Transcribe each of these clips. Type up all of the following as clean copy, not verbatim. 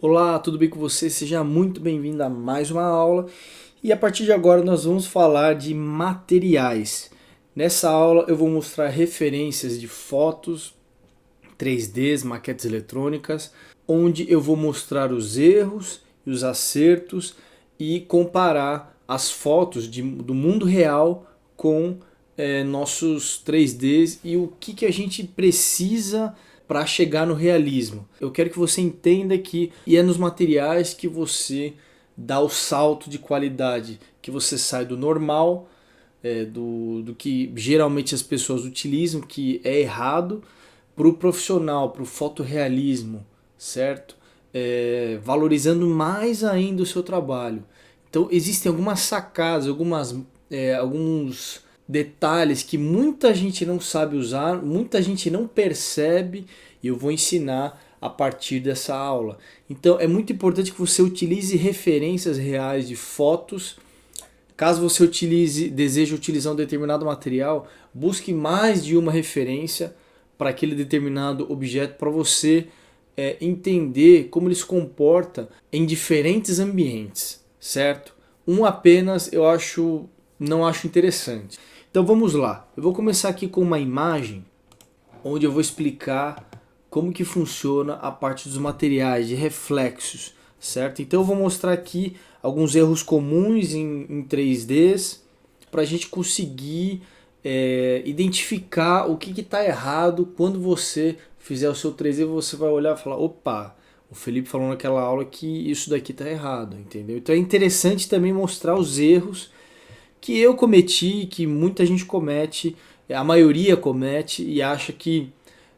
Olá, tudo bem com você? Seja muito bem-vindo a mais uma aula. E a partir de agora nós vamos falar de materiais. Nessa aula eu vou mostrar referências de fotos 3Ds, maquetes eletrônicas, onde eu vou mostrar os erros e os acertos e comparar as fotos do mundo real com nossos 3Ds e o que a gente precisa para chegar no realismo. Eu quero que você entenda que é nos materiais que você dá o salto de qualidade, que você sai do normal, do que geralmente as pessoas utilizam, que é errado, para o profissional, para o fotorrealismo, certo? Valorizando mais ainda o seu trabalho. Então existem algumas sacadas, alguns detalhes que muita gente não sabe usar, muita gente não percebe e eu vou ensinar a partir dessa aula. Então é muito importante que você utilize referências reais de fotos. Caso você deseje utilizar um determinado material, busque mais de uma referência para aquele determinado objeto para você entender como ele se comporta em diferentes ambientes, certo? Um apenas não acho interessante. Então vamos lá. Eu vou começar aqui com uma imagem onde eu vou explicar como que funciona a parte dos materiais, de reflexos, certo? Então eu vou mostrar aqui alguns erros comuns em 3Ds para a gente conseguir identificar o que está errado quando você fizer o seu 3D. Você vai olhar e falar, opa, o Felipe falou naquela aula que isso daqui está errado, entendeu? Então é interessante também mostrar os erros que eu cometi, que muita gente comete, a maioria comete e acha que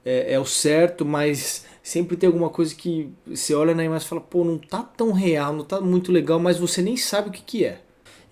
é o certo, mas sempre tem alguma coisa que você olha na imagem e fala, pô, não tá tão real, não tá muito legal, mas você nem sabe o que é.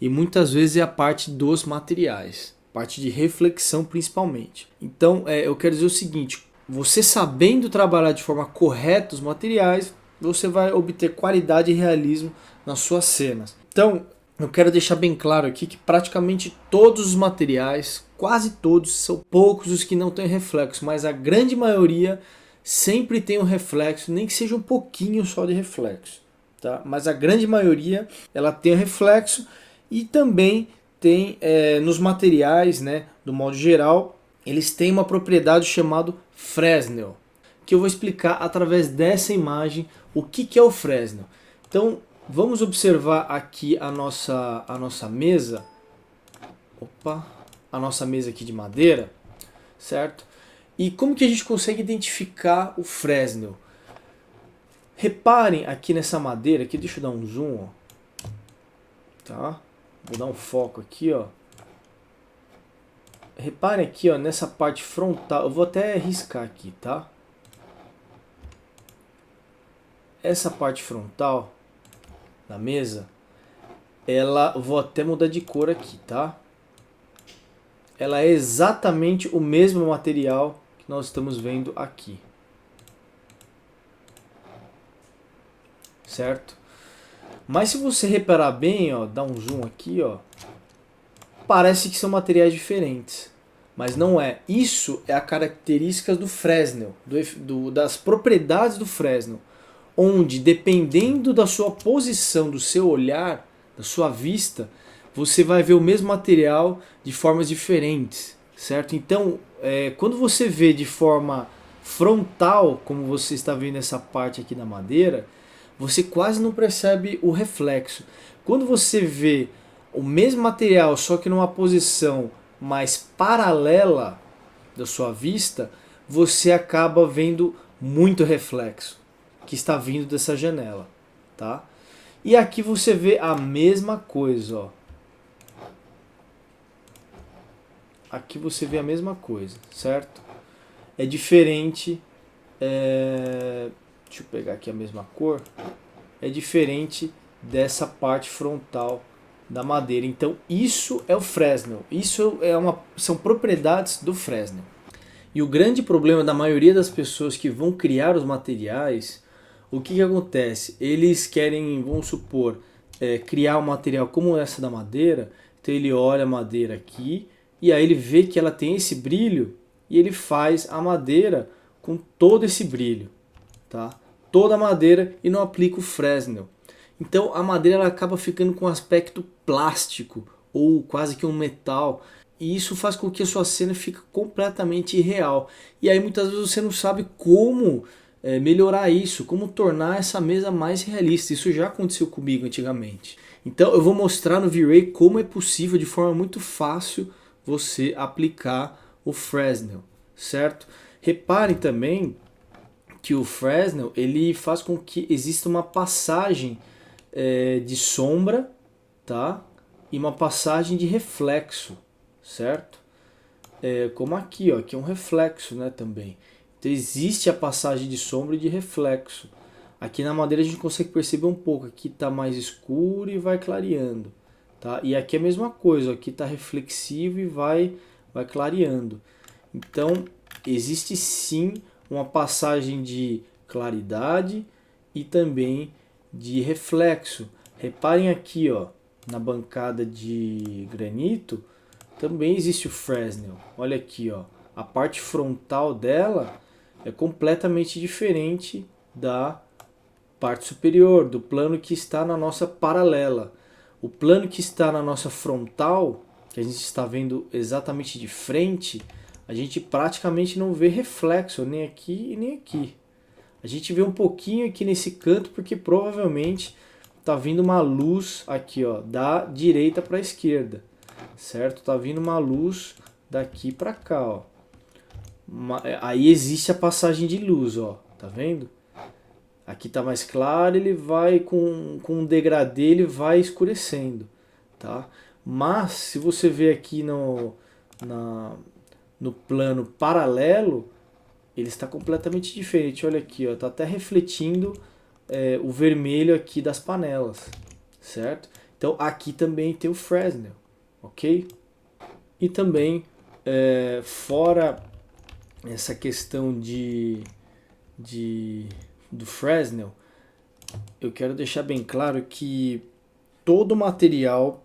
E muitas vezes é a parte dos materiais, parte de reflexão principalmente. Então eu quero dizer o seguinte, você sabendo trabalhar de forma correta os materiais, você vai obter qualidade e realismo nas suas cenas. Então, eu quero deixar bem claro aqui que praticamente todos os materiais, quase todos, são poucos os que não têm reflexo, mas a grande maioria sempre tem um reflexo, nem que seja um pouquinho só de reflexo, tá? Mas a grande maioria ela tem reflexo e também tem nos materiais, né, do modo geral, eles têm uma propriedade chamada Fresnel, que eu vou explicar através dessa imagem o que é o Fresnel. Então, vamos observar aqui a nossa mesa. Opa, a nossa mesa aqui de madeira, certo? E como que a gente consegue identificar o Fresnel? Reparem aqui nessa madeira, aqui, deixa eu dar um zoom, ó. Tá? Vou dar um foco aqui, ó. Reparem aqui, ó, nessa parte frontal, eu vou até riscar aqui, tá? Essa parte frontal da mesa, vou até mudar de cor aqui, tá? Ela é exatamente o mesmo material que nós estamos vendo aqui. Certo? Mas se você reparar bem, ó, dá um zoom aqui, ó, parece que são materiais diferentes. Mas não é. Isso é a característica do Fresnel, das propriedades do Fresnel. Onde, dependendo da sua posição, do seu olhar, da sua vista, você vai ver o mesmo material de formas diferentes, certo? Então, quando você vê de forma frontal, como você está vendo essa parte aqui da madeira, você quase não percebe o reflexo. Quando você vê o mesmo material, só que numa posição mais paralela da sua vista, você acaba vendo muito reflexo que está vindo dessa janela, tá? E aqui você vê a mesma coisa, ó. Aqui você vê a mesma coisa, certo? É diferente, deixa eu pegar aqui a mesma cor, é diferente dessa parte frontal da madeira. Então isso é o Fresnel, são propriedades do Fresnel. E o grande problema da maioria das pessoas que vão criar os materiais, o que acontece? Eles querem, vamos supor, criar um material como essa da madeira, então ele olha a madeira aqui, e aí ele vê que ela tem esse brilho, e ele faz a madeira com todo esse brilho, tá? toda a madeira e não aplico o Fresnel. Então a madeira ela acaba ficando com um aspecto plástico ou quase que um metal. E isso faz com que a sua cena fique completamente irreal. E aí muitas vezes você não sabe como melhorar isso, como tornar essa mesa mais realista. Isso já aconteceu comigo antigamente. Então eu vou mostrar no V-Ray como é possível de forma muito fácil você aplicar o Fresnel, certo? Reparem também que o Fresnel ele faz com que exista uma passagem de sombra, tá? E uma passagem de reflexo, certo? Como aqui, ó, aqui é um reflexo, né, também. Então existe a passagem de sombra e de reflexo. Aqui na madeira a gente consegue perceber um pouco, aqui está mais escuro e vai clareando, tá? E aqui é a mesma coisa, aqui está reflexivo e vai clareando. Então existe sim uma passagem de claridade e também de reflexo. Reparem aqui, ó, na bancada de granito também existe o Fresnel. Olha aqui, ó, a parte frontal dela é completamente diferente da parte superior, do plano que está na nossa paralela. O plano que está na nossa frontal, que a gente está vendo exatamente de frente, a gente praticamente não vê reflexo nem aqui e nem aqui. A gente vê um pouquinho aqui nesse canto porque provavelmente está vindo uma luz aqui, ó, da direita para a esquerda, certo? Está vindo uma luz daqui para cá, ó. Aí existe a passagem de luz, ó, tá vendo? Aqui está mais claro, ele vai com um degradê, ele vai escurecendo, tá? Mas se você ver aqui no plano paralelo, ele está completamente diferente. Olha aqui, ó, tá até refletindo o vermelho aqui das panelas, certo? Então aqui também tem o Fresnel, ok? E também fora essa questão do Fresnel, eu quero deixar bem claro que todo material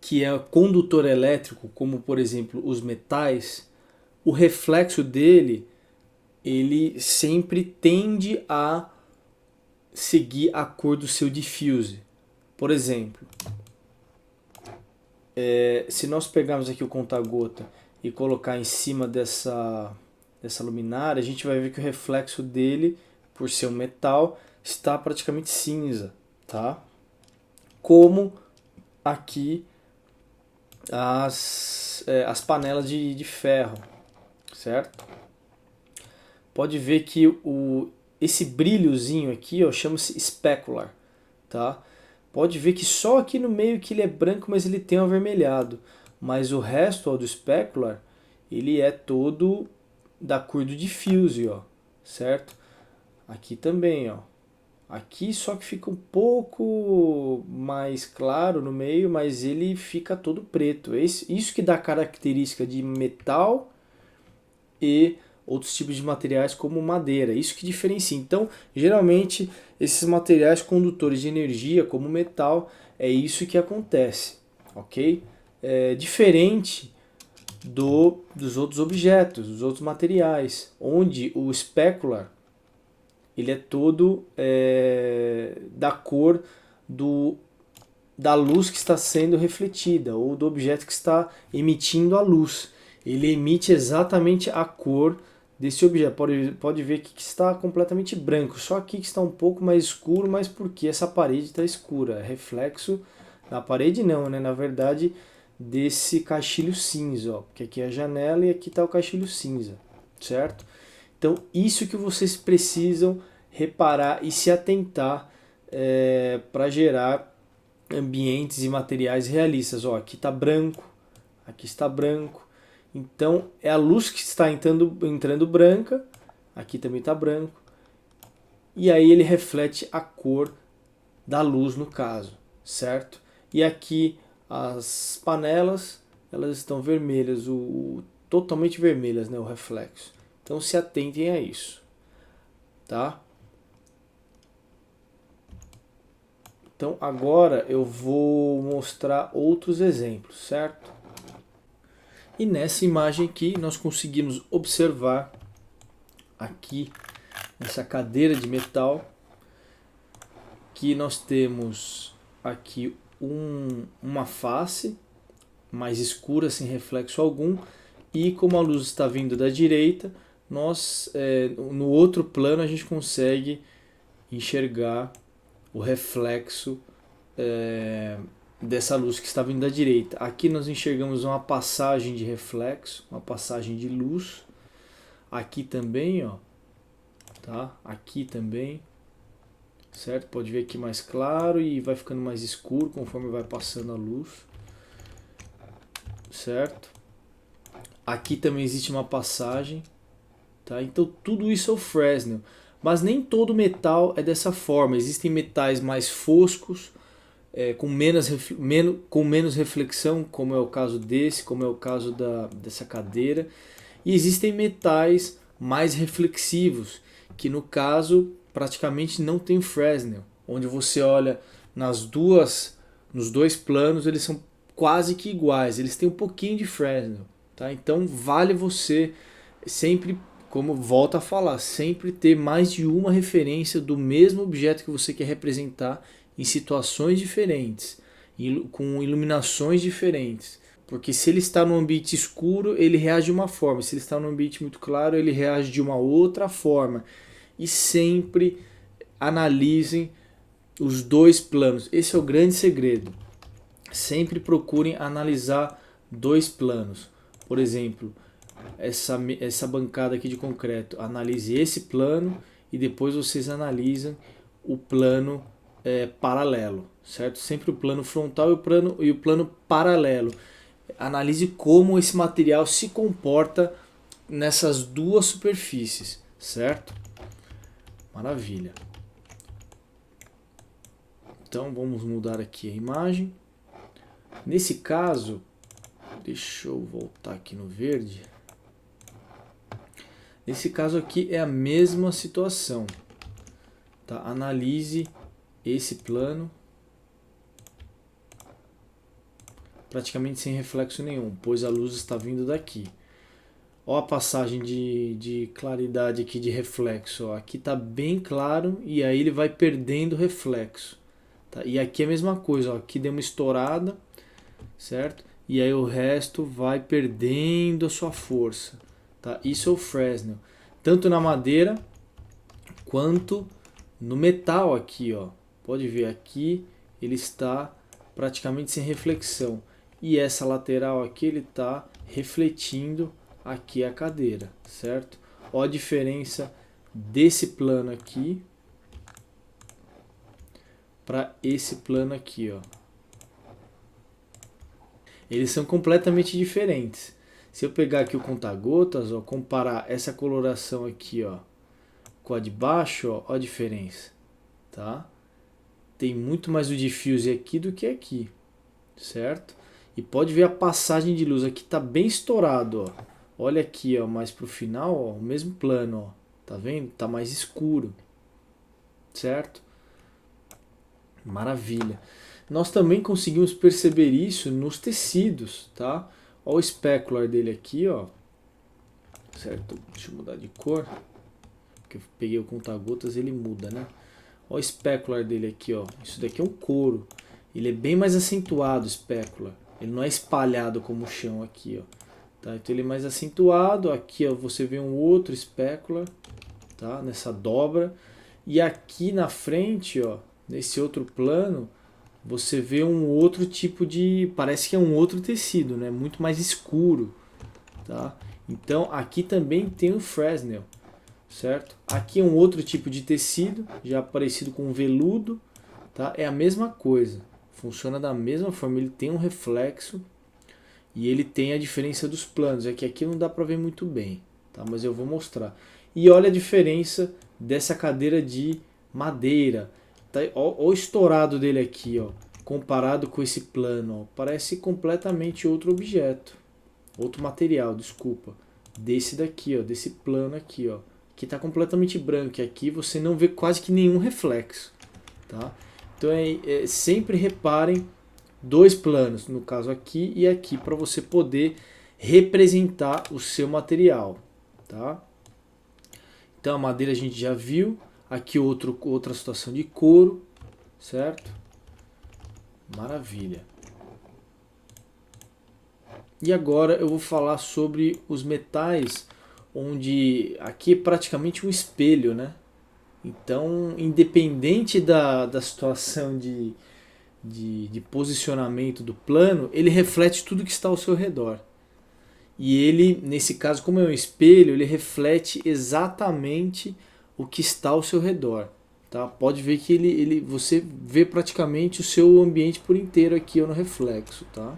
que é condutor elétrico, como por exemplo os metais, o reflexo dele ele sempre tende a seguir a cor do seu diffuse. Por exemplo, se nós pegarmos aqui o conta-gota e colocar em cima dessa luminária, a gente vai ver que o reflexo dele, por ser um metal, está praticamente cinza, tá? Como aqui as panelas de ferro, certo? Pode ver que esse brilhozinho aqui, ó, chama-se specular, tá? Pode ver que só aqui no meio que ele é branco, mas ele tem um avermelhado. Mas o resto, ó, do specular, ele é todo da cor do diffuse, ó, certo? Aqui também, ó. Aqui só que fica um pouco mais claro no meio, mas ele fica todo preto. Isso que dá característica de metal e outros tipos de materiais como madeira. Isso que diferencia. Então, geralmente, esses materiais condutores de energia, como metal, é isso que acontece, ok? É diferente dos outros objetos, dos outros materiais, onde o specular ele é todo da cor da luz que está sendo refletida ou do objeto que está emitindo a luz. Ele emite exatamente a cor desse objeto. Pode ver que está completamente branco, só aqui que está um pouco mais escuro, mas porque essa parede está escura? É reflexo da parede não, né? Na verdade, desse caixilho cinza, ó, porque aqui é a janela e aqui está o caixilho cinza, certo? Então, isso que vocês precisam reparar e se atentar para gerar ambientes e materiais realistas. Ó, aqui está branco, aqui está branco. Então, é a luz que está entrando branca, aqui também está branco. E aí ele reflete a cor da luz no caso, certo? E aqui as panelas, elas estão vermelhas, totalmente vermelhas, né, o reflexo. Então se atentem a isso, tá? Então agora eu vou mostrar outros exemplos, certo? E nessa imagem aqui nós conseguimos observar aqui nessa cadeira de metal aqui nós temos aqui uma face mais escura, sem reflexo algum, e como a luz está vindo da direita, nós no outro plano a gente consegue enxergar o reflexo dessa luz que está vindo da direita. Aqui nós enxergamos uma passagem de reflexo, uma passagem de luz. Aqui também, ó, tá? Aqui também, certo? Pode ver aqui mais claro e vai ficando mais escuro conforme vai passando a luz, certo? Aqui também existe uma passagem, tá? Então tudo isso é o Fresnel, mas nem todo metal é dessa forma. Existem metais mais foscos, com menos reflexão, como é o caso desse, como é o caso dessa cadeira. E existem metais mais reflexivos, que no caso praticamente não tem Fresnel, onde você olha nos dois planos, eles são quase que iguais, eles têm um pouquinho de Fresnel, tá? Então vale você sempre, como volta a falar, sempre ter mais de uma referência do mesmo objeto que você quer representar em situações diferentes, com iluminações diferentes. Porque se ele está num ambiente escuro, ele reage de uma forma. Se ele está num ambiente muito claro, ele reage de uma outra forma. E sempre analisem os dois planos. Esse é o grande segredo. Sempre procurem analisar dois planos. Por exemplo, essa bancada aqui de concreto. Analise esse plano e depois vocês analisam o plano paralelo, certo? Sempre o plano frontal e o plano paralelo. Analise como esse material se comporta nessas duas superfícies, certo? Maravilha. Então vamos mudar aqui a imagem. Nesse caso, deixa eu voltar aqui no verde. Nesse caso aqui é a mesma situação, tá? Analise esse plano, praticamente sem reflexo nenhum, pois a luz está vindo daqui. Ó a passagem de claridade aqui, de reflexo. Ó. Aqui está bem claro e aí ele vai perdendo reflexo. Tá? E aqui é a mesma coisa. Ó. Aqui deu uma estourada, certo? E aí o resto vai perdendo a sua força. Tá? Isso é o Fresnel. Tanto na madeira quanto no metal aqui. Ó. Pode ver aqui, ele está praticamente sem reflexão. E essa lateral aqui, ele está refletindo aqui a cadeira, certo? Ó a diferença desse plano aqui para esse plano aqui, ó. Eles são completamente diferentes. Se eu pegar aqui o conta-gotas, ó, comparar essa coloração aqui, ó, com a de baixo, ó a diferença, tá? Tem muito mais o diffuse aqui do que aqui, certo? E pode ver a passagem de luz aqui, tá bem estourado, ó. Olha aqui, ó, mais pro final, ó, o mesmo plano, ó. Tá vendo? Tá mais escuro, certo? Maravilha. Nós também conseguimos perceber isso nos tecidos, tá? Ó o specular dele aqui, ó. Certo? Deixa eu mudar de cor. Porque eu peguei o conta-gotas, ele muda, né? Ó o specular dele aqui, ó. Isso daqui é um couro. Ele é bem mais acentuado, o specular. Ele não é espalhado como o chão aqui, ó. Tá? Então ele é mais acentuado. Aqui, ó, você vê um outro specular, tá? Nessa dobra. E aqui na frente, ó, nesse outro plano, você vê um outro tipo de... Parece que é um outro tecido, né? Muito mais escuro, tá? Então aqui também tem o Fresnel, certo? Aqui é um outro tipo de tecido, já parecido com um veludo, tá? É a mesma coisa. Funciona da mesma forma, ele tem um reflexo e ele tem a diferença dos planos. É que aqui não dá para ver muito bem, tá? Mas eu vou mostrar. E olha a diferença dessa cadeira de madeira. Tá? Ó o estourado dele aqui, ó, comparado com esse plano. Ó, parece completamente outro objeto, outro material, desculpa. Desse daqui, ó, desse plano aqui, ó, que está completamente branco. E aqui você não vê quase que nenhum reflexo, tá? Então sempre reparem dois planos, no caso aqui e aqui, para você poder representar o seu material, tá? Então a madeira a gente já viu, aqui outra situação de couro, certo? Maravilha. E agora eu vou falar sobre os metais, onde aqui é praticamente um espelho, né? Então, independente da situação de posicionamento do plano, ele reflete tudo que está ao seu redor. E ele, nesse caso, como é um espelho, ele reflete exatamente o que está ao seu redor. Tá? Pode ver que você vê praticamente o seu ambiente por inteiro aqui no reflexo. Tá?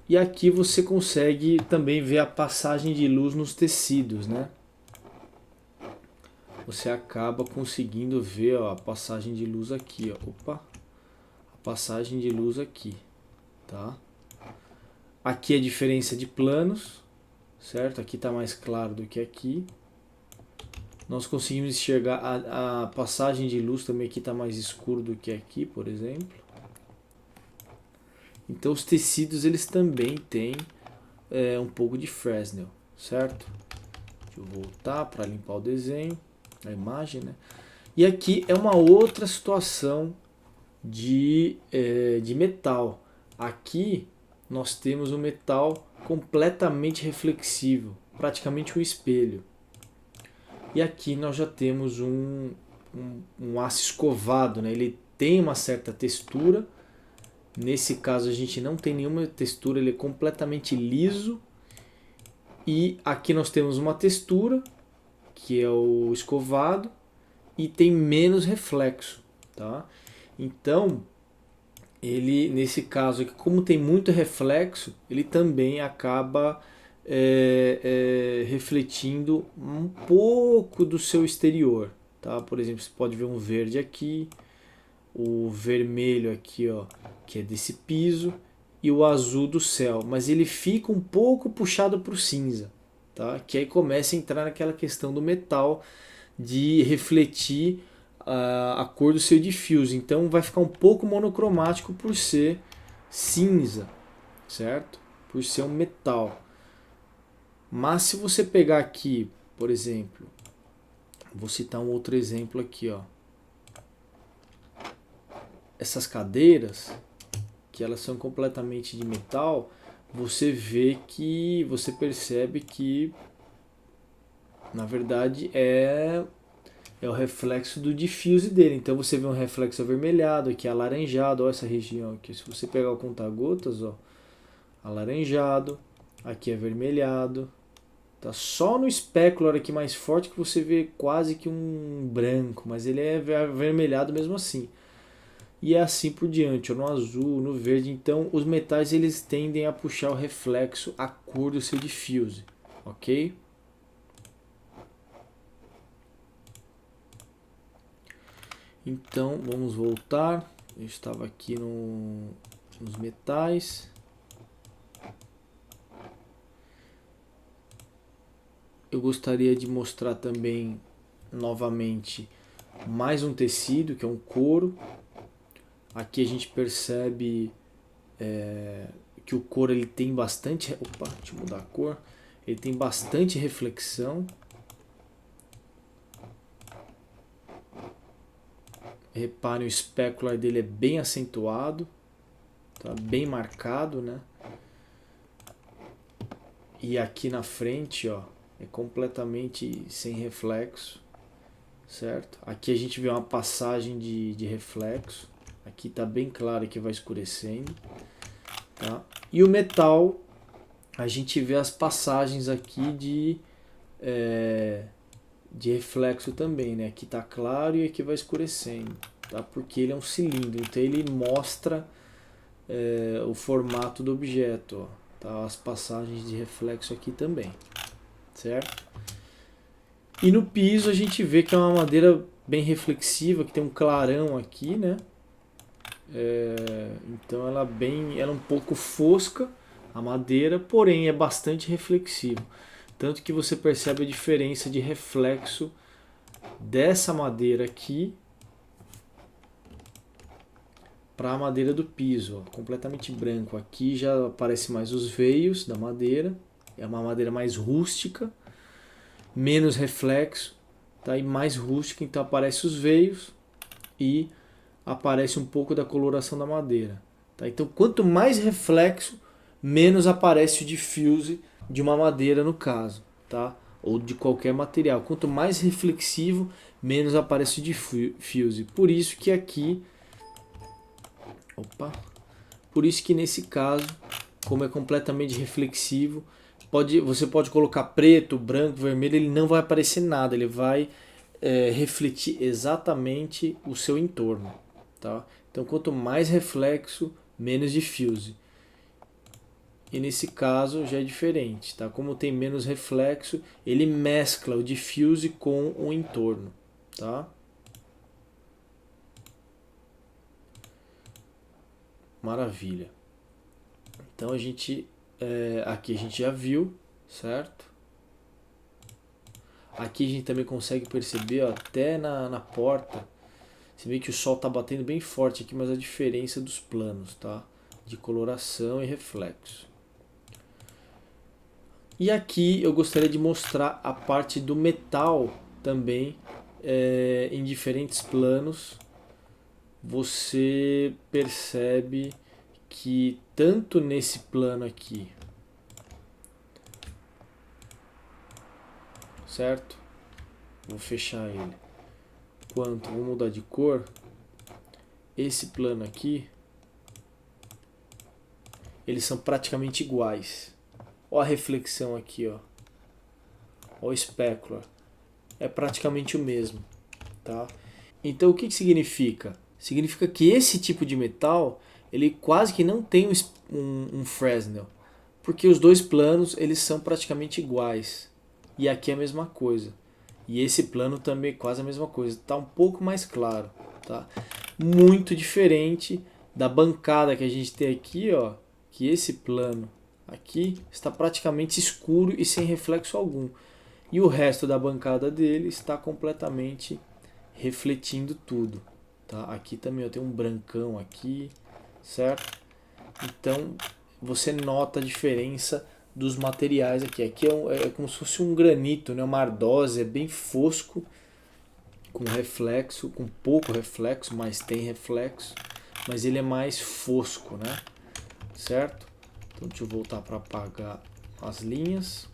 E aqui você consegue também ver a passagem de luz nos tecidos, né? Você acaba conseguindo ver, ó, a passagem de luz aqui, ó. Opa! A passagem de luz aqui, tá? Aqui a diferença de planos, certo? Aqui está mais claro do que aqui. Nós conseguimos enxergar a passagem de luz também, aqui está mais escuro do que aqui, por exemplo. Então os tecidos eles também têm um pouco de Fresnel, certo? Deixa eu voltar para limpar o desenho, a imagem, né? E aqui é uma outra situação de metal. Aqui nós temos um metal completamente reflexivo, praticamente um espelho. E aqui nós já temos um aço escovado, né? Ele tem uma certa textura. Nesse caso a gente não tem nenhuma textura, ele é completamente liso. E aqui nós temos uma textura, que é o escovado, e tem menos reflexo, tá? Então, ele, nesse caso aqui, como tem muito reflexo, ele também acaba refletindo um pouco do seu exterior, tá? Por exemplo, você pode ver um verde aqui, o vermelho aqui, ó, que é desse piso, e o azul do céu, mas ele fica um pouco puxado para o cinza, tá? Que aí começa a entrar naquela questão do metal de refletir a cor do seu diffuse, então vai ficar um pouco monocromático por ser cinza, certo? Por ser um metal. Mas se você pegar aqui, por exemplo, vou citar um outro exemplo aqui, ó. Essas cadeiras, que elas são completamente de metal, você vê que, você percebe que na verdade é o reflexo do diffuse dele. Então você vê um reflexo avermelhado, aqui alaranjado, ó, essa região aqui. Se você pegar o conta-gotas, ó, alaranjado, aqui avermelhado. Tá só no specular aqui mais forte que você vê quase que um branco, mas ele é avermelhado mesmo assim. E é assim por diante, ó, no azul, no verde. Então os metais eles tendem a puxar o reflexo, a cor do seu diffuse, ok? Então vamos voltar. Eu estava aqui nos metais. Eu gostaria de mostrar também novamente mais um tecido, que é um couro. Aqui a gente percebe que o couro ele tem bastante... Opa, deixa eu mudar a cor. Ele tem bastante reflexão. Reparem, o specular dele é bem acentuado, tá? Bem marcado, né? E aqui na frente, ó, é completamente sem reflexo, certo? Aqui a gente vê uma passagem de reflexo. Aqui está bem claro que vai escurecendo, tá? E o metal, a gente vê as passagens aqui de reflexo também, né? Aqui está claro e aqui vai escurecendo, tá? Porque ele é um cilindro, então ele mostra o formato do objeto, ó. Tá? As passagens de reflexo aqui também, certo? E no piso a gente vê que é uma madeira bem reflexiva, que tem um clarão aqui, né? Então ela é um pouco fosca, a madeira, porém é bastante reflexivo. Tanto que você percebe a diferença de reflexo dessa madeira aqui para a madeira do piso, ó, completamente branco. Aqui já aparece mais os veios da madeira, é uma madeira mais rústica, menos reflexo, tá? E mais rústica, então aparece os veios. e aparece um pouco da coloração da madeira. Tá? Então, quanto mais reflexo, menos aparece o diffuse de uma madeira no caso, tá? Ou de qualquer material. Quanto mais reflexivo, menos aparece o diffuse. Por isso que aqui, por isso que nesse caso, como é completamente reflexivo, você pode colocar preto, branco, vermelho, ele não vai aparecer nada, ele vai refletir exatamente o seu entorno. Tá? Então, quanto mais reflexo, menos diffuse. E nesse caso já é diferente, tá? Como tem menos reflexo, ele mescla o diffuse com o entorno, tá? Maravilha. Então aqui a gente já viu, certo? Aqui a gente também consegue perceber, ó, até na porta, você vê que o sol está batendo bem forte aqui, mas a diferença dos planos, tá? De coloração e reflexo. E aqui eu gostaria de mostrar a parte do metal também em diferentes planos. Você percebe que tanto nesse plano aqui, certo? Vou fechar ele. Quanto, vou mudar de cor. Esse plano aqui, eles são praticamente iguais. Olha a reflexão aqui, ó. Olha o specular. É praticamente o mesmo, tá? Então o que significa? Significa que esse tipo de metal, ele quase que não tem um Fresnel, porque os dois planos eles são praticamente iguais. E aqui é a mesma coisa. E esse plano também é quase a mesma coisa. Está um pouco mais claro, tá? Muito diferente da bancada que a gente tem aqui, ó, que esse plano aqui está praticamente escuro e sem reflexo algum. E o resto da bancada dele está completamente refletindo tudo. Tá? Aqui também eu tenho um brancão aqui, certo? Então você nota a diferença dos materiais aqui. Aqui é como se fosse um granito, né? Uma ardósia, é bem fosco, com reflexo, com pouco reflexo, mas tem reflexo. Mas ele é mais fosco, né? Certo? Então deixa eu voltar para apagar as linhas.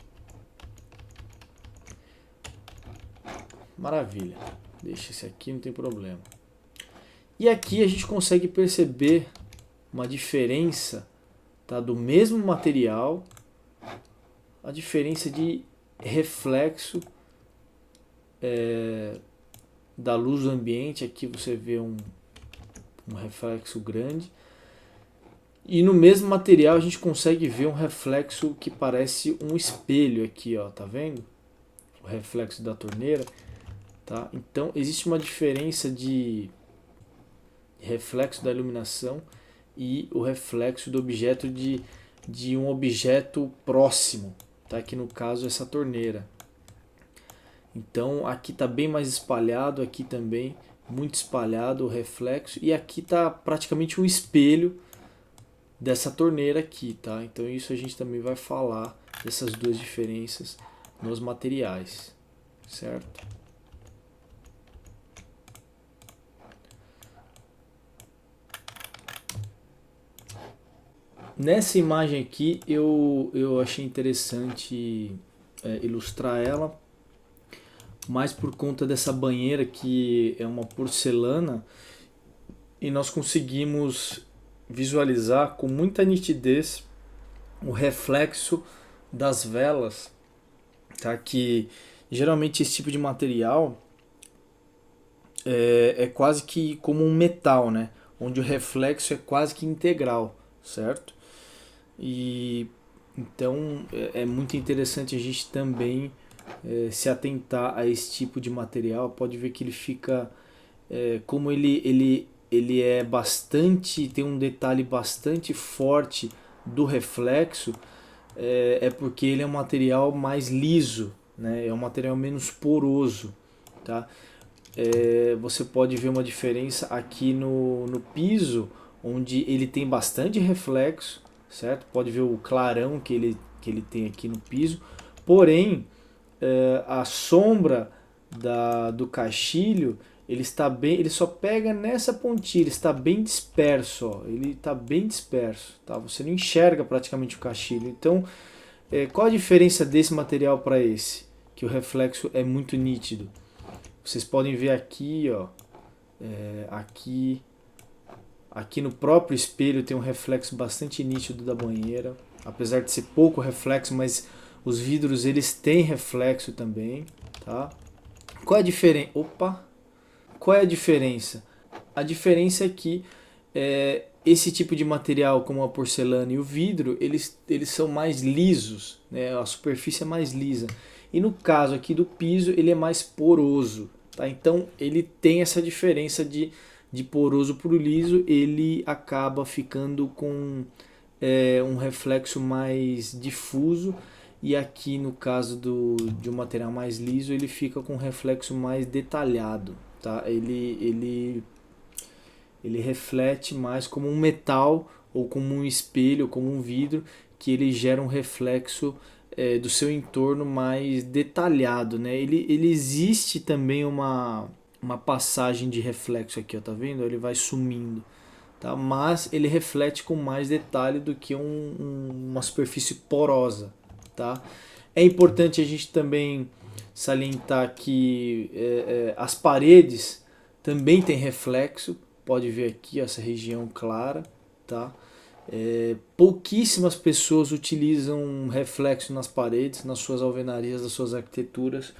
Maravilha. Deixa esse aqui, não tem problema. E aqui a gente consegue perceber uma diferença, tá, do mesmo material, a diferença de reflexo da luz do ambiente. Aqui você vê um reflexo grande. E no mesmo material a gente consegue ver um reflexo que parece um espelho aqui, ó, tá vendo? O reflexo da torneira. Tá? Então existe uma diferença de reflexo da iluminação e o reflexo do objeto de um objeto próximo, tá? Que no caso é essa torneira. Então aqui está bem mais espalhado, aqui também muito espalhado o reflexo, e aqui está praticamente um espelho dessa torneira aqui, tá? Então isso a gente também vai falar dessas duas diferenças nos materiais, certo? Nessa imagem aqui eu achei interessante ilustrar ela, mais por conta dessa banheira que é uma porcelana, e nós conseguimos visualizar com muita nitidez o reflexo das velas, tá? Que geralmente esse tipo de material é quase que como um metal, né? Onde o reflexo é quase que integral, certo? E então é muito interessante a gente também se atentar a esse tipo de material. Pode ver que ele fica, como ele é bastante, tem um detalhe bastante forte do reflexo, é porque ele é um material mais liso, né? É um material menos poroso, tá? Você pode ver uma diferença aqui no piso, onde ele tem bastante reflexo, certo? Pode ver o clarão que ele tem aqui no piso, porém a sombra do caixilho ele está bem, ele só pega nessa pontinha, ele está bem disperso, ó, ele está bem disperso, tá? Você não enxerga praticamente o cachilho. Então, qual a diferença desse material para esse? Que o reflexo é muito nítido. Vocês podem ver aqui, ó, aqui, aqui no próprio espelho tem um reflexo bastante nítido da banheira, apesar de ser pouco reflexo, mas os vidros eles têm reflexo também, tá? Qual é a diferença? Opa! Qual é a diferença? A diferença é que esse tipo de material, como a porcelana e o vidro, eles são mais lisos, né? A superfície é mais lisa. E no caso aqui do piso, ele é mais poroso. Tá? Então ele tem essa diferença de poroso para o liso, ele acaba ficando com um reflexo mais difuso. E aqui no caso de um material mais liso, ele fica com um reflexo mais detalhado. Tá? Ele reflete mais como um metal ou como um espelho ou como um vidro, que ele gera um reflexo do seu entorno mais detalhado, né? Ele existe também uma passagem de reflexo aqui, ó, tá vendo? Ele vai sumindo, tá? Mas ele reflete com mais detalhe do que uma superfície porosa, tá? É importante a gente também salientar que as paredes também têm reflexo. Pode ver aqui essa região clara, tá? Pouquíssimas pessoas utilizam reflexo nas paredes, nas suas alvenarias, das suas arquiteturas,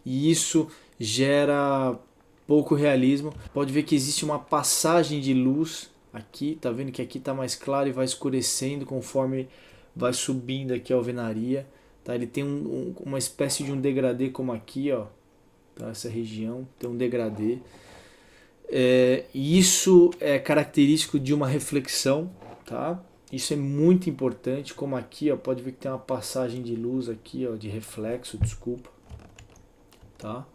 e isso gera pouco realismo. Pode ver que existe uma passagem de luz aqui, tá vendo que aqui está mais claro e vai escurecendo conforme vai subindo aqui a alvenaria, tá? Ele tem uma espécie de um degradê como aqui, ó, tá? Essa região tem um degradê. E isso é característico de uma reflexão, tá? Isso é muito importante, como aqui, ó, pode ver que tem uma passagem de luz aqui, ó, de reflexo, desculpa, tá?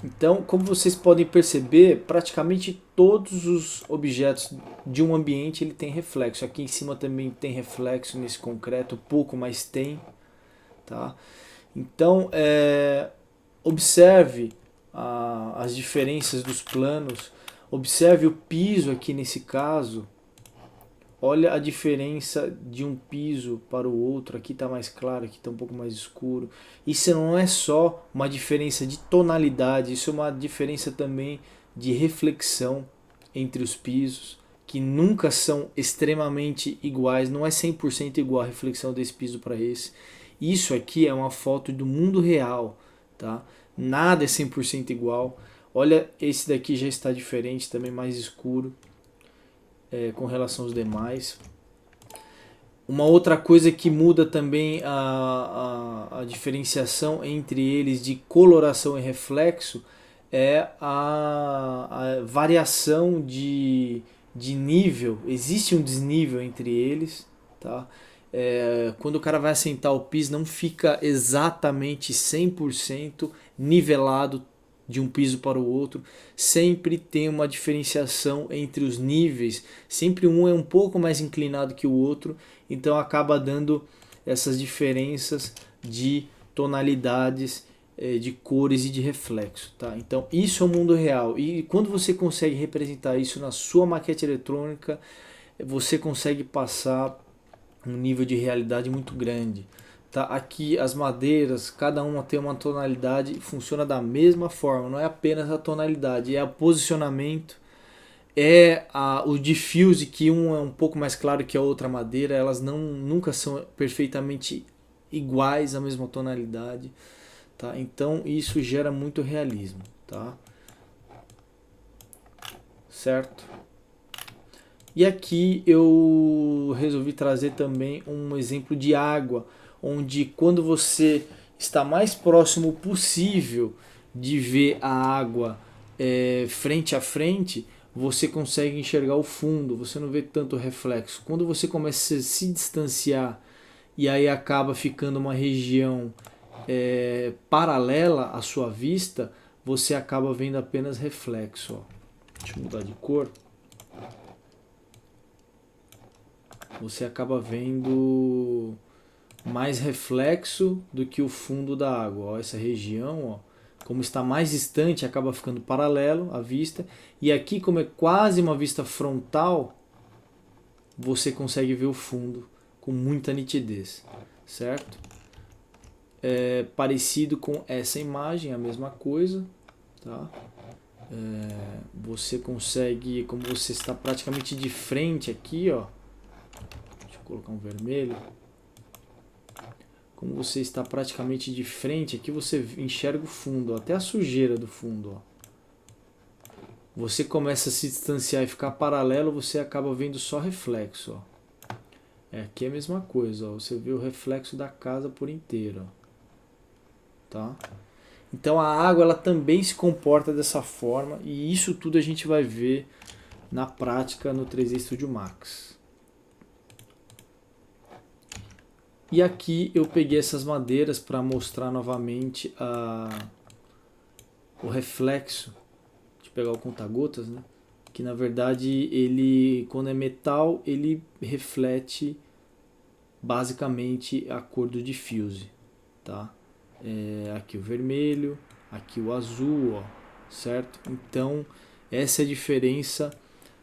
Então, como vocês podem perceber, praticamente todos os objetos de um ambiente ele tem reflexo. Aqui em cima também tem reflexo nesse concreto, pouco, mas tem, tá? Então, observe as diferenças dos planos, observe o piso aqui nesse caso. Olha a diferença de um piso para o outro. Aqui está mais claro, aqui está um pouco mais escuro. Isso não é só uma diferença de tonalidade, isso é uma diferença também de reflexão entre os pisos, que nunca são extremamente iguais, não é 100% igual a reflexão desse piso para esse. Isso aqui é uma foto do mundo real, tá? Nada é 100% igual. Olha, esse daqui já está diferente, também mais escuro. Com relação aos demais. Uma outra coisa que muda também a diferenciação entre eles de coloração e reflexo é a variação de nível. Existe um desnível entre eles, tá? Quando o cara vai assentar o piso, não fica exatamente 100% nivelado de um piso para o outro, sempre tem uma diferenciação entre os níveis, sempre um é um pouco mais inclinado que o outro, então acaba dando essas diferenças de tonalidades, de cores e de reflexo, tá? Então isso é o mundo real, e quando você consegue representar isso na sua maquete eletrônica, você consegue passar um nível de realidade muito grande. Tá? Aqui as madeiras, cada uma tem uma tonalidade e funciona da mesma forma, não é apenas a tonalidade, é o posicionamento, o diffuse, que um é um pouco mais claro que a outra madeira, elas nunca são perfeitamente iguais à mesma tonalidade, tá? Então isso gera muito realismo, tá? Certo? E aqui eu resolvi trazer também um exemplo de água, onde quando você está mais próximo possível de ver a água frente a frente, você consegue enxergar o fundo, você não vê tanto reflexo. Quando você começa a se distanciar e aí acaba ficando uma região paralela à sua vista, você acaba vendo apenas reflexo. Ó. deixa eu mudar de cor, você acaba vendo mais reflexo do que o fundo da água. Ó, essa região, ó, como está mais distante, acaba ficando paralelo à vista. E aqui, como é quase uma vista frontal, você consegue ver o fundo com muita nitidez, certo? É parecido com essa imagem, a mesma coisa, tá? Você consegue, como você está praticamente de frente aqui, ó, deixa eu colocar um vermelho. Como você está praticamente de frente, aqui você enxerga o fundo, ó, até a sujeira do fundo. Ó. Você começa a se distanciar e ficar paralelo, você acaba vendo só reflexo. Ó. Aqui é a mesma coisa, ó, você vê o reflexo da casa por inteiro. Ó. Tá? Então a água ela também se comporta dessa forma e isso tudo a gente vai ver na prática no 3D Studio Max. E aqui eu peguei essas madeiras para mostrar novamente o reflexo. Deixa eu pegar o conta-gotas, né? Que na verdade ele, quando é metal, ele reflete basicamente a cor do diffuse, tá? Aqui o vermelho, aqui o azul, ó, certo? Então essa é a diferença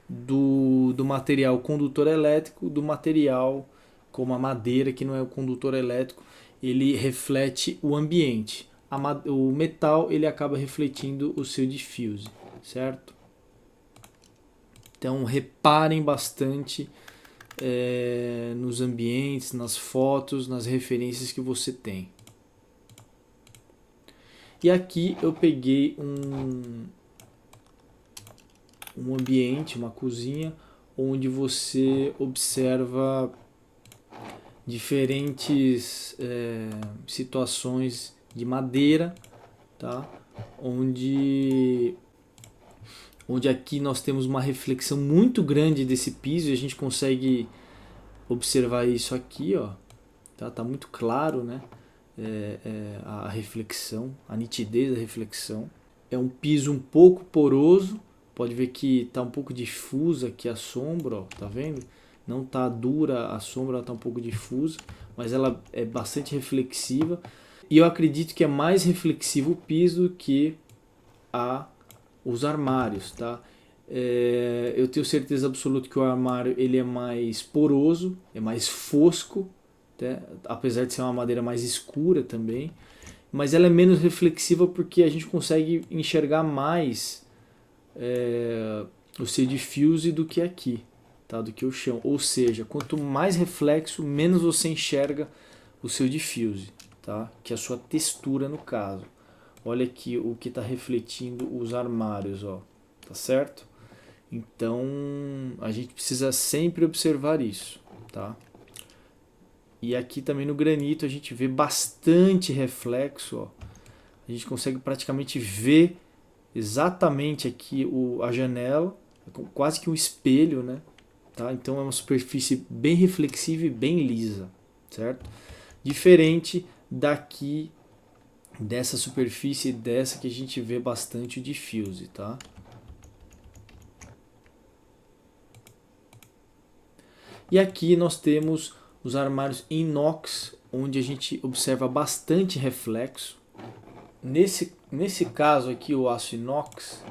do material condutor elétrico do material como a madeira, que não é o condutor elétrico, ele reflete o ambiente. O metal ele acaba refletindo o seu diffuse, certo? Então reparem bastante nos ambientes, nas fotos, nas referências que você tem. E aqui eu peguei um ambiente, uma cozinha, onde você observa diferentes situações de madeira, tá? Onde aqui nós temos uma reflexão muito grande desse piso e a gente consegue observar isso aqui, ó, tá muito claro, né? A reflexão, a nitidez da reflexão. É um piso um pouco poroso, pode ver que está um pouco difusa aqui a sombra, ó, tá vendo? Não está dura a sombra, ela está um pouco difusa, mas ela é bastante reflexiva. E eu acredito que é mais reflexivo o piso do que os armários, tá? Eu tenho certeza absoluta que o armário ele é mais poroso, é mais fosco, né? Apesar de ser uma madeira mais escura também, mas ela é menos reflexiva porque a gente consegue enxergar mais o seu diffuse do que aqui, tá? Do que o chão. Ou seja, quanto mais reflexo, menos você enxerga o seu diffuse, tá? Que é a sua textura no caso. Olha aqui o que está refletindo os armários, ó, tá certo? Então a gente precisa sempre observar isso, tá? E aqui também no granito a gente vê bastante reflexo, ó. A gente consegue praticamente ver exatamente aqui a janela, quase que um espelho, né? Tá? Então é uma superfície bem reflexiva e bem lisa, certo? Diferente daqui, dessa superfície, dessa que a gente vê bastante o diffuse, tá? E aqui nós temos os armários inox, onde a gente observa bastante reflexo. Nesse caso aqui, o aço inox,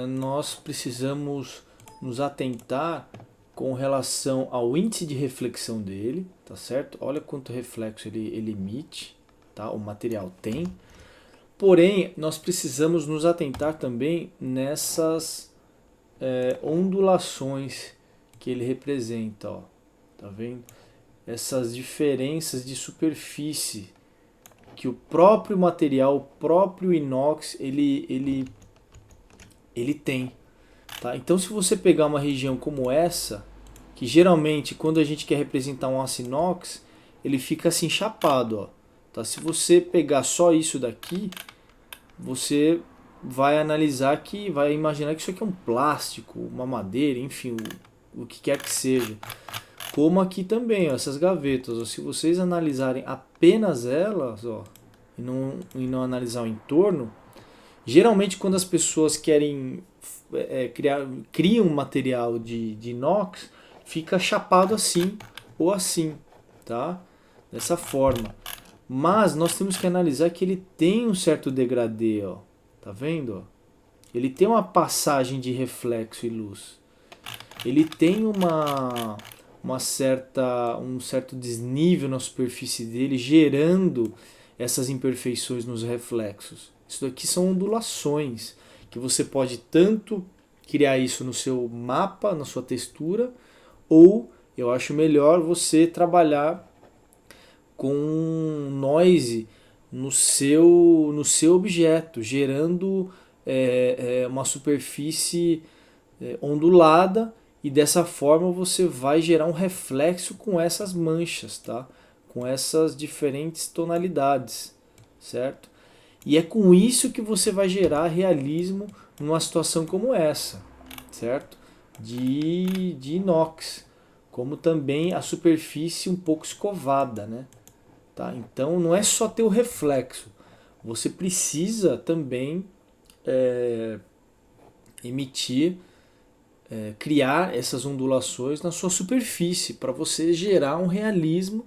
nós precisamos nos atentar com relação ao índice de reflexão dele, tá certo? Olha quanto reflexo ele emite, tá? O material tem. Porém, nós precisamos nos atentar também nessas ondulações que ele representa, ó. Tá vendo? Essas diferenças de superfície que o próprio material, o próprio inox, ele tem. Tá? Então se você pegar uma região como essa, que geralmente quando a gente quer representar um aço inox, ele fica assim chapado. Ó. Tá? Se você pegar só isso daqui, você vai analisar que, vai imaginar que isso aqui é um plástico, uma madeira, enfim, o que quer que seja. Como aqui também, ó, essas gavetas, ó, se vocês analisarem apenas elas, ó, e não analisar o entorno, Geralmente quando as pessoas querem criam um material de inox, fica chapado assim ou assim, tá? Dessa forma. Mas nós temos que analisar que ele tem um certo degradê, ó. Tá vendo? Ó? Ele tem uma passagem de reflexo e luz. Ele tem um certo desnível na superfície dele, gerando essas imperfeições nos reflexos. Isso daqui são ondulações, que você pode tanto criar isso no seu mapa, na sua textura, ou eu acho melhor você trabalhar com noise no seu objeto, gerando uma superfície ondulada, e dessa forma você vai gerar um reflexo com essas manchas, tá? Com essas diferentes tonalidades, certo? E é com isso que você vai gerar realismo numa situação como essa, certo? De inox, como também a superfície um pouco escovada, né? Tá? Então não é só ter o reflexo, você precisa também emitir, criar essas ondulações na sua superfície para você gerar um realismo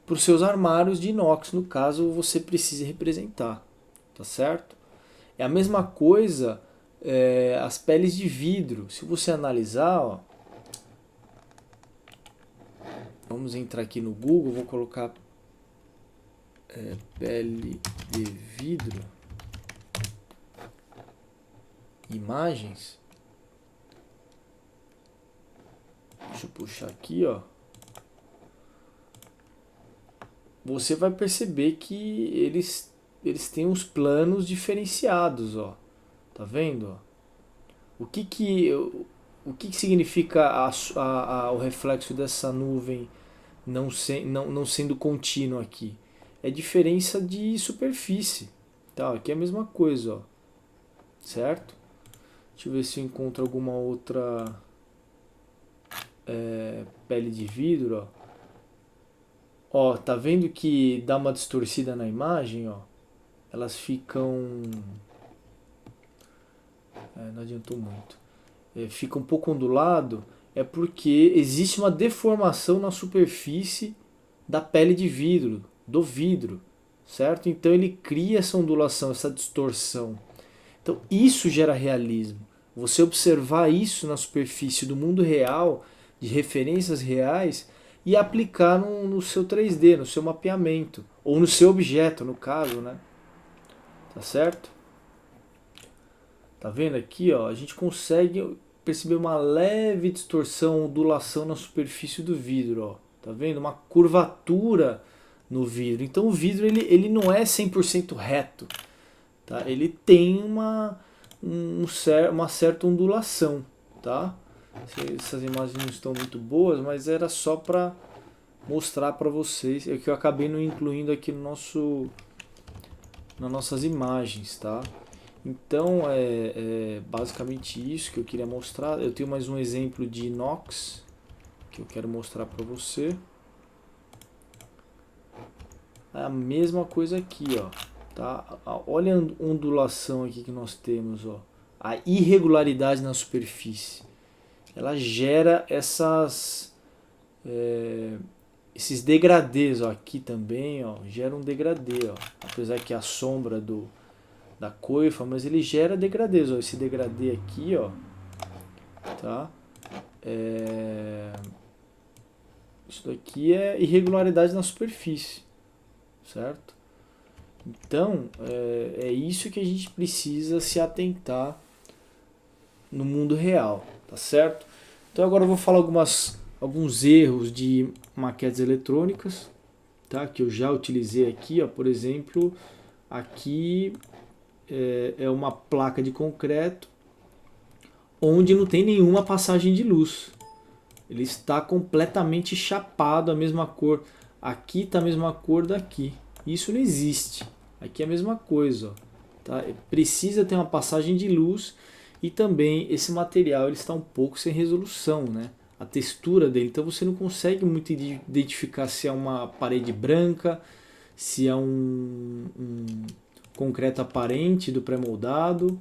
para os seus armários de inox, no caso você precise representar, tá certo? É a mesma coisa as peles de vidro. Se você analisar, ó, vamos entrar aqui no Google, vou colocar pele de vidro, imagens. Deixa eu puxar aqui, ó. Você vai perceber que eles têm uns planos diferenciados, ó. Tá vendo? O que significa o reflexo dessa nuvem não sendo contínuo aqui? É diferença de superfície. Tá? Aqui é a mesma coisa, ó. Certo? Deixa eu ver se eu encontro alguma outra pele de vidro, ó. Ó, tá vendo que dá uma distorcida na imagem, ó? Elas ficam... não adiantou muito. Fica um pouco ondulado, é porque existe uma deformação na superfície da pele de vidro, do vidro, certo? Então ele cria essa ondulação, essa distorção. Então isso gera realismo. Você observar isso na superfície do mundo real, de referências reais, e aplicar no seu 3D, no seu mapeamento, ou no seu objeto, no caso, né? Tá certo? Tá vendo aqui, ó? A gente consegue perceber uma leve distorção, ondulação na superfície do vidro, ó. Tá vendo? Uma curvatura no vidro. Então o vidro ele não é 100% reto, tá? Ele tem uma certa ondulação, tá? Essas imagens não estão muito boas, mas era só para mostrar para vocês, é que eu acabei não incluindo aqui nas nossas imagens, tá? Então é basicamente isso que eu queria mostrar. Eu tenho mais um exemplo de inox que eu quero mostrar para você. É a mesma coisa aqui, ó, tá? Olha a ondulação aqui que nós temos, ó. A irregularidade na superfície. Ela gera esses degradês, ó, aqui também, ó, gera um degradê, ó. Apesar que a sombra da coifa, mas ele gera degradês, ó. Esse degradê aqui, ó, tá? Isso daqui é irregularidade na superfície, certo? Então, é isso que a gente precisa se atentar no mundo real, tá certo? Então agora eu vou falar alguns erros de maquetes eletrônicas, tá? Que eu já utilizei aqui, ó. Por exemplo, aqui é uma placa de concreto onde não tem nenhuma passagem de luz. Ele está completamente chapado, a mesma cor. Aqui está a mesma cor daqui. Isso não existe. Aqui é a mesma coisa, ó, tá? Precisa ter uma passagem de luz, e também esse material ele está um pouco sem resolução, né? A textura dele, então você não consegue muito identificar se é uma parede branca, se é concreto aparente do pré-moldado.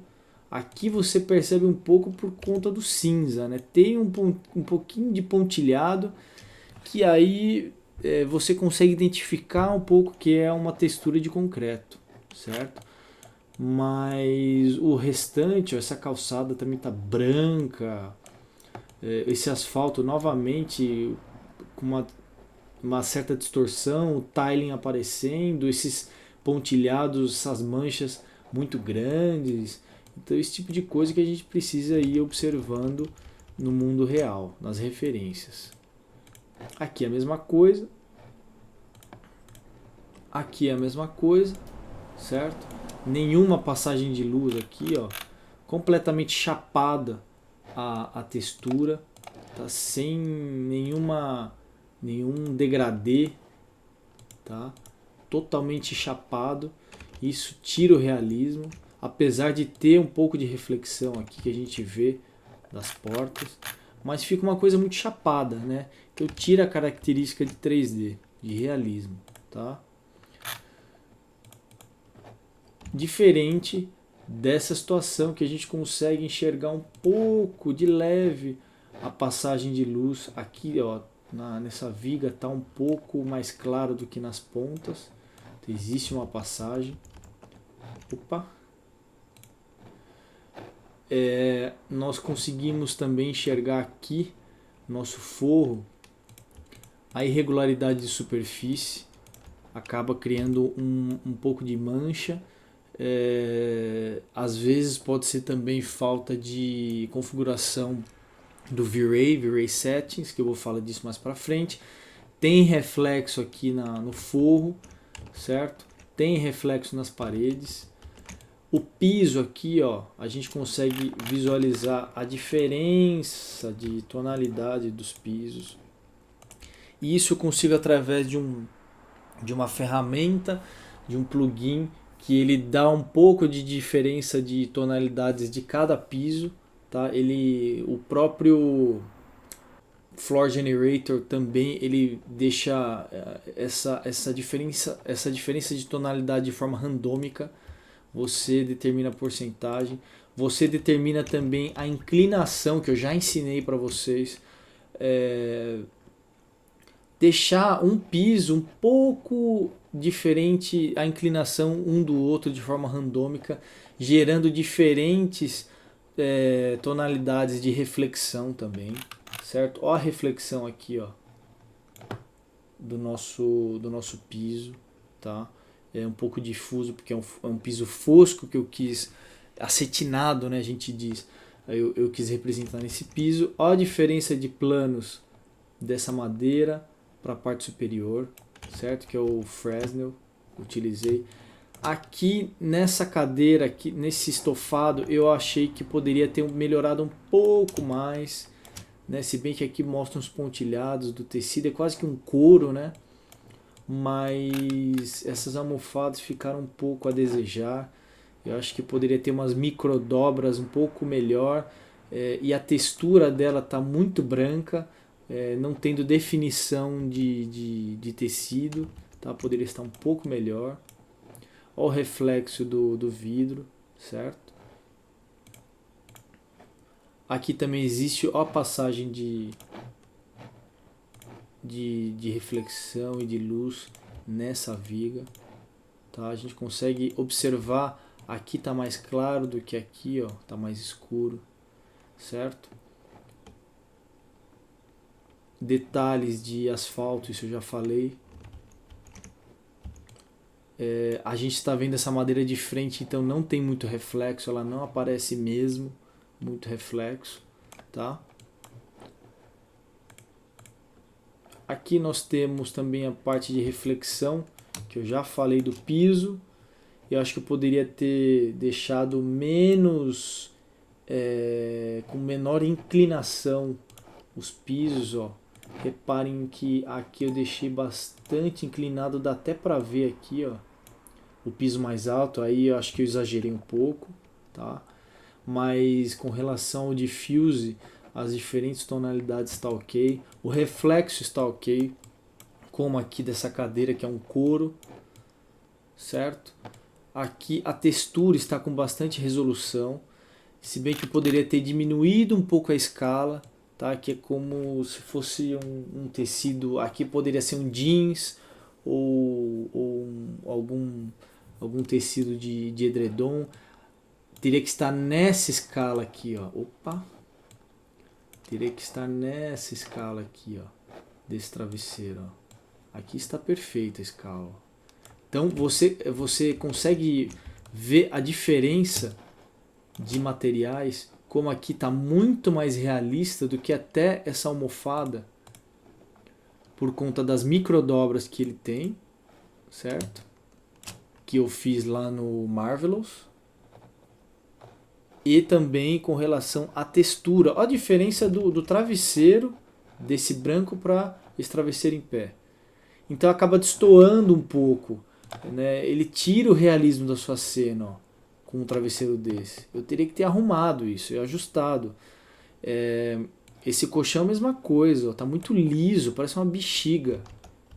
Aqui você percebe um pouco por conta do cinza, né? Tem um pouquinho de pontilhado que aí você consegue identificar um pouco que é uma textura de concreto, certo? Mas o restante, ó, essa calçada também tá branca, esse asfalto novamente com uma certa distorção, o tiling aparecendo, esses pontilhados, essas manchas muito grandes. Então esse tipo de coisa que a gente precisa ir observando no mundo real, nas referências. Aqui é a mesma coisa. Aqui é a mesma coisa, certo? Nenhuma passagem de luz aqui, ó. Completamente chapada a textura, tá? Sem nenhum degradê, tá? Totalmente chapado. Isso tira o realismo, apesar de ter um pouco de reflexão aqui que a gente vê das portas, mas fica uma coisa muito chapada, né? Que eu tiro a característica de 3D, de realismo, tá? Diferente dessa situação que a gente consegue enxergar um pouco de leve a passagem de luz aqui, ó, nessa viga está um pouco mais claro do que nas pontas. Então, existe uma passagem. Opa! Nós conseguimos também enxergar aqui nosso forro, a irregularidade de superfície acaba criando um pouco de mancha. Às vezes pode ser também falta de configuração do V-Ray Settings, que eu vou falar disso mais para frente. Tem reflexo aqui no forro, certo? Tem reflexo nas paredes. O piso aqui, ó, a gente consegue visualizar a diferença de tonalidade dos pisos. E isso eu consigo através de uma ferramenta, de um plugin que ele dá um pouco de diferença de tonalidades de cada piso, tá? O próprio Floor Generator também ele deixa essa diferença de tonalidade de forma randômica. Você determina a porcentagem, você determina também a inclinação que eu já ensinei para vocês. Deixar um piso um pouco diferente a inclinação um do outro de forma randômica, gerando diferentes tonalidades de reflexão também, certo? Ó a reflexão aqui, ó, do nosso piso, tá? É um pouco difuso porque é um piso fosco que eu quis, acetinado, né, a gente diz. Eu quis representar nesse piso. Ó a diferença de planos dessa madeira para a parte superior, certo? Que é o Fresnel, utilizei. Aqui nessa cadeira, aqui, nesse estofado, eu achei que poderia ter melhorado um pouco mais, né? Se bem que aqui mostra uns pontilhados do tecido, é quase que um couro, né? Mas essas almofadas ficaram um pouco a desejar. Eu acho que poderia ter umas micro dobras um pouco melhor, e a textura dela está muito branca, não tendo definição de tecido, tá? Poderia estar um pouco melhor. Olha o reflexo do vidro, certo? Aqui também existe a passagem de reflexão e de luz nessa viga, tá? A gente consegue observar, aqui está mais claro do que aqui, ó, está mais escuro, certo? Detalhes de asfalto, isso eu já falei. A gente está vendo essa madeira de frente, então não tem muito reflexo, ela não aparece mesmo muito reflexo, tá? Aqui nós temos também a parte de reflexão, que eu já falei do piso. Eu acho que eu poderia ter deixado menos, com menor inclinação os pisos, ó. Reparem que aqui eu deixei bastante inclinado, dá até para ver aqui, ó, o piso mais alto. Aí eu acho que eu exagerei um pouco, tá? Mas com relação ao diffuse, as diferentes tonalidades está ok, o reflexo está ok, como aqui dessa cadeira que é um couro, certo? Aqui a textura está com bastante resolução, se bem que eu poderia ter diminuído um pouco a escala, tá? Aqui é como se fosse um tecido, aqui poderia ser um jeans algum tecido de edredom. Teria que estar nessa escala aqui, ó. Opa! Teria que estar nessa escala aqui, ó, desse travesseiro, ó. Aqui está perfeita a escala. Então você consegue ver a diferença de materiais, como aqui está muito mais realista do que até essa almofada, por conta das microdobras que ele tem, certo? Que eu fiz lá no Marvelous. E também com relação à textura. Olha a diferença do travesseiro, desse branco para esse travesseiro em pé. Então acaba destoando um pouco, né? Ele tira o realismo da sua cena, ó, com um travesseiro desse. Eu teria que ter arrumado isso e ajustado. Esse colchão é a mesma coisa, ó, tá muito liso, parece uma bexiga.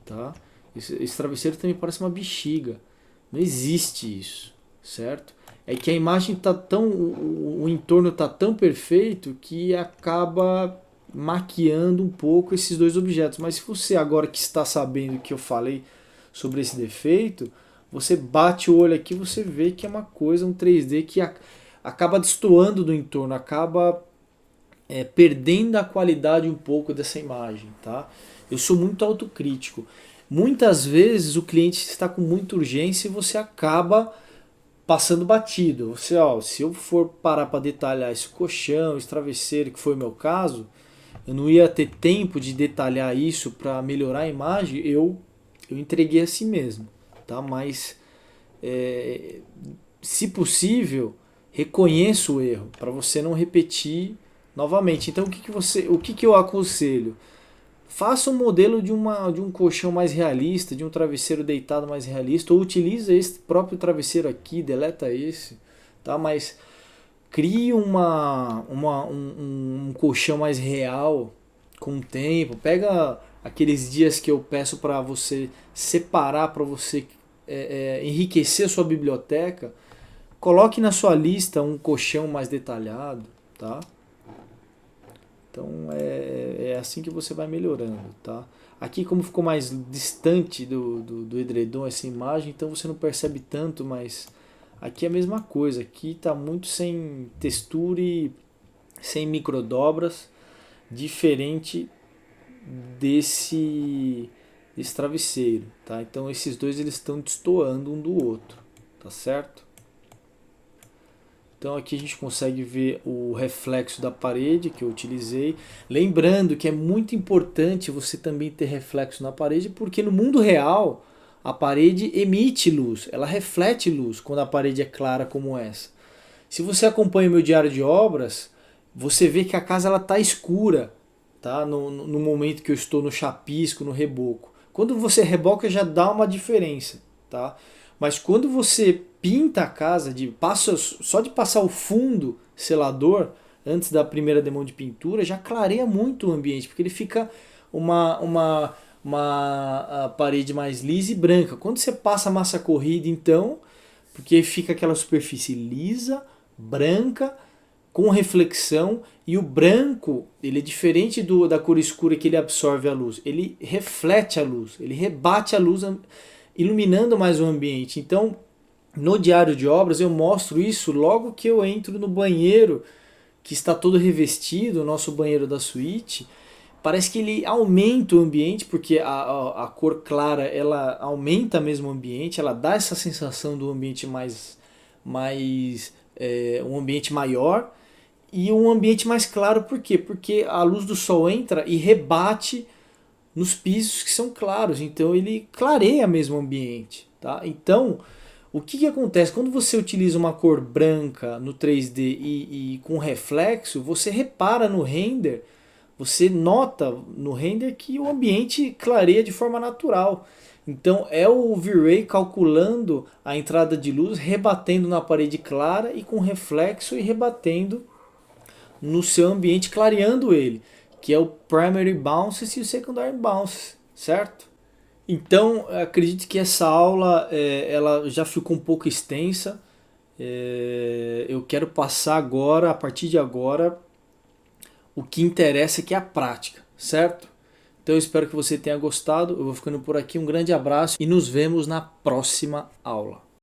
Tá? Esse travesseiro também parece uma bexiga. Não existe isso, certo? É que a imagem tá tão, o entorno tá tão perfeito que acaba maquiando um pouco esses dois objetos. Mas se você agora que está sabendo que eu falei sobre esse defeito, você bate o olho aqui, você vê que é uma coisa, um 3D que acaba destoando do entorno, acaba perdendo a qualidade um pouco dessa imagem, tá? Eu sou muito autocrítico. Muitas vezes o cliente está com muita urgência e você acaba passando batido. Se eu for parar para detalhar esse colchão, esse travesseiro, que foi o meu caso, eu não ia ter tempo de detalhar isso para melhorar a imagem, eu entreguei a si mesmo. Tá? Mas, se possível, reconheça o erro, para você não repetir novamente. Então, o que eu aconselho? Faça um modelo de um colchão mais realista, de um travesseiro deitado mais realista, ou utilize esse próprio travesseiro aqui, deleta esse, tá? Mas crie um colchão mais real com o tempo. Pega aqueles dias que eu peço para você separar, para você enriquecer a sua biblioteca. Coloque na sua lista um colchão mais detalhado, tá? Então é assim que você vai melhorando, tá? Aqui como ficou mais distante do edredom essa imagem, então você não percebe tanto, mas aqui é a mesma coisa. Aqui está muito sem textura e sem microdobras, diferente desse travesseiro, tá? Então esses dois eles estão destoando um do outro, tá certo? Então aqui a gente consegue ver o reflexo da parede que eu utilizei. Lembrando que é muito importante você também ter reflexo na parede, porque no mundo real a parede emite luz, ela reflete luz quando a parede é clara como essa. Se você acompanha o meu diário de obras, você vê que a casa está escura, tá? No momento que eu estou no chapisco, no reboco. Quando você reboca já dá uma diferença, tá? Mas quando você pinta a casa, só de passar o fundo selador antes da primeira demão de pintura, já clareia muito o ambiente, porque ele fica uma parede mais lisa e branca. Quando você passa a massa corrida, então, porque fica aquela superfície lisa, branca, com reflexão, e o branco ele é diferente da cor escura que ele absorve a luz, ele reflete a luz, ele rebate a luz, iluminando mais o ambiente. Então, no diário de obras eu mostro isso logo que eu entro no banheiro, que está todo revestido, o nosso banheiro da suíte. Parece que ele aumenta o ambiente, porque a cor clara ela aumenta mesmo o ambiente, ela dá essa sensação do ambiente um ambiente maior, e um ambiente mais claro. Por quê? Porque a luz do sol entra e rebate nos pisos que são claros, então ele clareia mesmo o ambiente, tá? Então, o que acontece? Quando você utiliza uma cor branca no 3D e com reflexo, você repara no render, você nota no render que o ambiente clareia de forma natural. Então é o V-Ray calculando a entrada de luz, rebatendo na parede clara e com reflexo e rebatendo no seu ambiente, clareando ele, que é o Primary Bounces e o Secondary Bounces, certo? Então, acredito que essa aula ela já ficou um pouco extensa. Eu quero passar agora, a partir de agora, o que interessa que é a prática, certo? Então eu espero que você tenha gostado. Eu vou ficando por aqui. Um grande abraço e nos vemos na próxima aula.